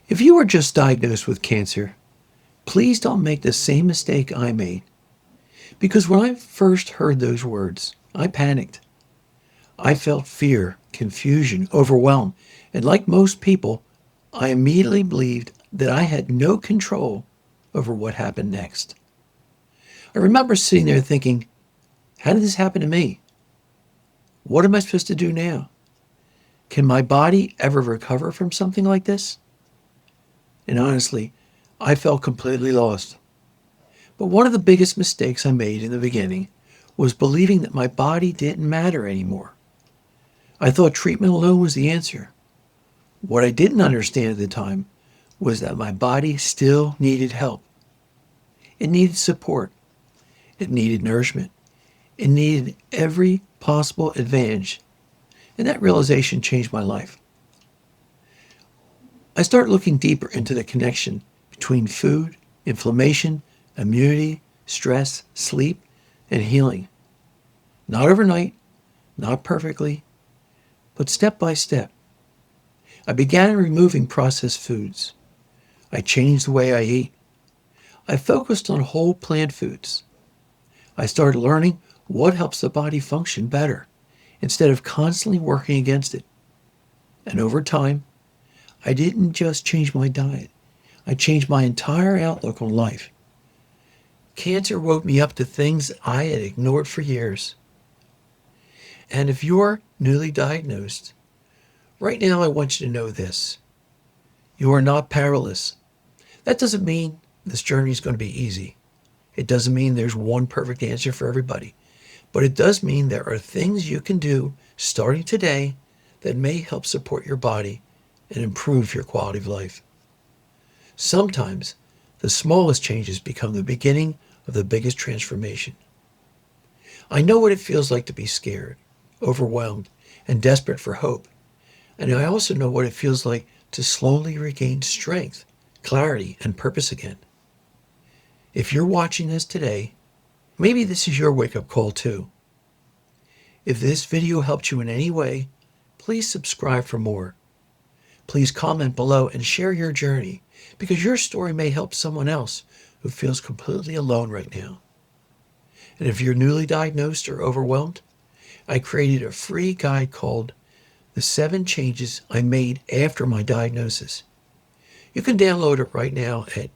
If you were just diagnosed with cancer, please don't make the same mistake I made. Because when I first heard those words, I panicked. I felt fear, confusion, overwhelm, and like most people, I immediately believed that I had no control over what happened next. I remember sitting there thinking, how did this happen to me? What am I supposed to do now? Can my body ever recover from something like this? And honestly, I felt completely lost. But one of the biggest mistakes I made in the beginning was believing that my body didn't matter anymore. I thought treatment alone was the answer. What I didn't understand at the time was that my body still needed help. It needed support. It needed nourishment. It needed every possible advantage. And that realization changed my life. I started looking deeper into the connection between food, inflammation, immunity, stress, sleep, and healing. Not overnight, not perfectly, but step by step. I began removing processed foods. I changed the way I eat. I focused on whole plant foods. I started learning what helps the body function better instead of constantly working against it. And over time, I didn't just change my diet. I changed my entire outlook on life. Cancer woke me up to things I had ignored for years. And if you're newly diagnosed, right now I want you to know this. You are not powerless. That doesn't mean this journey is going to be easy. It doesn't mean there's one perfect answer for everybody. But it does mean there are things you can do starting today that may help support your body and improve your quality of life. Sometimes the smallest changes become the beginning of the biggest transformation. I know what it feels like to be scared, overwhelmed, and desperate for hope. And I also know what it feels like to slowly regain strength, clarity, and purpose again. If you're watching this today, maybe this is your wake-up call too. If this video helped you in any way, please subscribe for more. Please comment below and share your journey, because your story may help someone else who feels completely alone right now. And if you're newly diagnosed or overwhelmed, I created a free guide called The 7 Changes I Made After My Diagnosis. You can download it right now at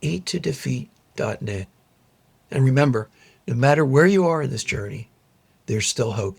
eattodefeat.net. And remember, no matter where you are in this journey, there's still hope.